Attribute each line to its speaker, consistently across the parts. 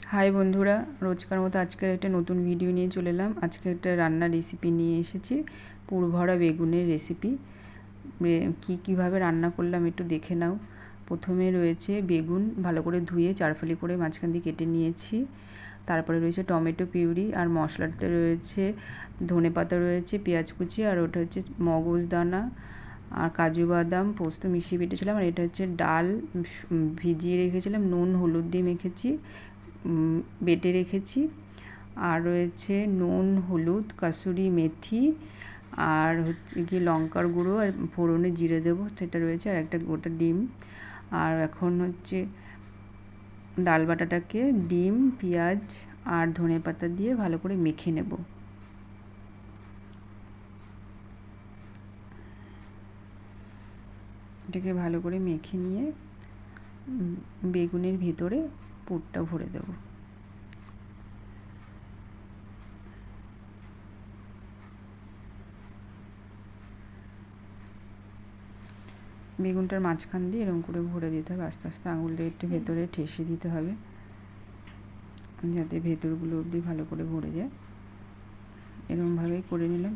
Speaker 1: High বন্ধুরা, রোজকার মতো আজকে একটা নতুন ভিডিও নিয়ে চলে এলাম। আজকে একটা রান্নার রেসিপি নিয়ে এসেছি, পুরভরা বেগুনের রেসিপি। কীভাবে রান্না করলাম একটু দেখে নাও। প্রথমে রয়েছে বেগুন ভালো করে ধুয়ে চারফালি করে মাঝখান দিয়ে কেটে নিয়েছি। তারপরে রয়েছে টমেটো পিউরি, আর মশলাতে রয়েছে ধনেপাতা, রয়েছে পেঁয়াজ কুচি, আর ওটা হচ্ছে মগজদানা আর কাজু বাদাম পোস্ত মিশিয়ে বেটেছিলাম। আর এটা হচ্ছে ডাল ভিজিয়ে রেখেছিলাম, নুন হলুদ দিয়ে মেখেছি, বেটে রেখেছি। আর রয়েছে নুন, হলুদ, কাসুরি মেথি, আর হচ্ছে কি লঙ্কার গুঁড়ো, আর ফোড়নে জিরে দেবো সেটা রয়েছে, আর একটা গোটা ডিম। আর এখন হচ্ছে ডাল বাটাটাকে ডিম, পেঁয়াজ আর ধনেপাতা দিয়ে ভালো করে মেখে নেব। এটাকে ভালো করে মেখে নিয়ে বেগুনের ভিতরে পুরটা ভরে দেবো। বেগুনটার মাঝখান দিয়ে এরকম করে ভরে দিতে হবে, আস্তে আস্তে আঙুল দিয়ে একটু ভেতরে ঠেসে দিতে হবে যাতে ভেতরগুলো অবধি ভালো করে ভরে যায়। এরকমভাবেই করে নিলাম।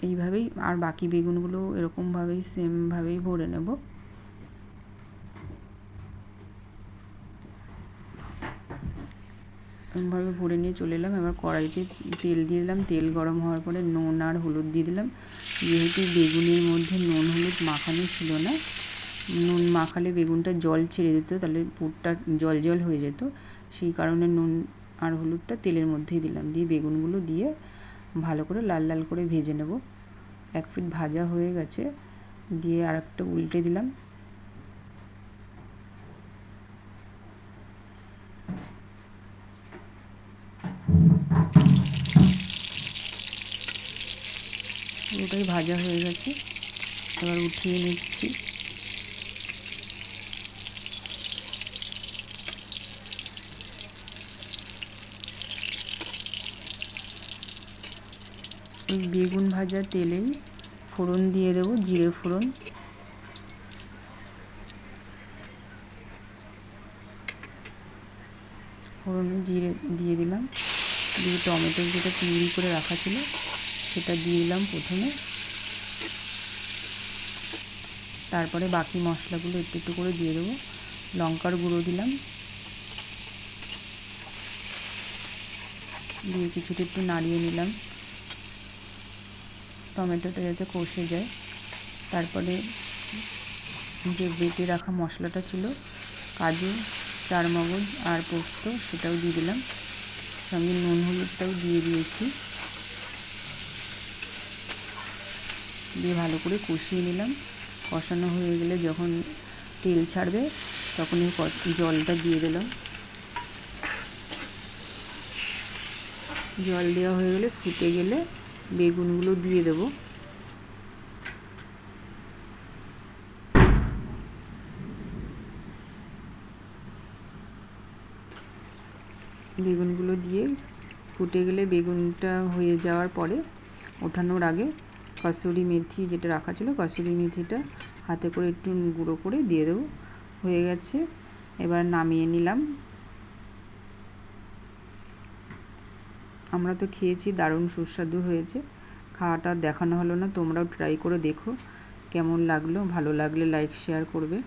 Speaker 1: এইভাবেই আর বাকি বেগুনগুলো এরকমভাবেই সেমভাবেই ভরে নেব। এরকমভাবে ভরে নিয়ে চলে এলাম। এবার কড়াইতে তেল দিয়ে দিলাম। তেল গরম হওয়ার পরে নুন আর হলুদ দিয়ে দিলাম। যেহেতু বেগুনের মধ্যে নুন হলুদ মাখানো ছিল না, নুন মাখালে বেগুনটা জল ছেড়ে দিত, তাহলে পুরটা জল জল হয়ে যেত। সেই কারণে নুন আর হলুদটা তেলের মধ্যেই দিলাম। দিয়ে বেগুনগুলো দিয়ে ভালো করে লাল লাল করে ভেজে নেব। এক পিঠ ভাজা হয়ে গেছে, দিয়ে আর একটা উল্টে দিলাম। পুরোটাই ভাজা হয়ে গেছে, এবার উঠিয়ে নিচ্ছি। এই বেগুন ভাজা তেলেই ফোড়ন দিয়ে দেবো, জিরে ফোড়ন। ফোড়নে জিরে দিয়ে দিলাম, দিয়ে টমেটো যেটা পিউরি করে রাখা ছিল সেটা দিয়ে দিলাম প্রথমে। তারপরে বাকি মশলাগুলো একটু একটু করে দিয়ে দেবো। লঙ্কার গুঁড়ো দিলাম, দিয়ে কিছুটা একটু নাড়িয়ে নিলাম টমেটোটা যাতে কষে যায়। তারপরে যে বেটে রাখা মশলাটা ছিল, কাজু, চারমগজ আর পোস্ত, সেটাও দিয়ে দিলাম। সঙ্গে নুন হলুদটাও দিয়ে দিয়েছি, দিয়ে ভালো করে কষিয়ে নিলাম। কষানো হয়ে গেলে যখন তেল ছাড়বে তখন এই জলটা দিয়ে দিলাম। জল দেওয়া হয়ে গেলে ফুটে গেলে বেগুনগুলো দিয়ে দেবো। বেগুনগুলো দিয়ে ফুটে গেলে বেগুনটা হয়ে যাওয়ার পরে ওঠানোর আগে কাসুরি মেথি যেটা রাখা ছিল, কাসুরি মেথিটা হাতে করে একটু গুঁড়ো করে দিয়ে দেবো। হয়ে গেছে, এবার নামিয়ে নিলাম। আমরা তো খেয়েছি, দারুণ সুস্বাদু হয়েছে। খাওয়াটা দেখানো হলো না, তোমরাও ট্রাই করে দেখো কেমন লাগলো। ভালো লাগলে লাইক শেয়ার করবে।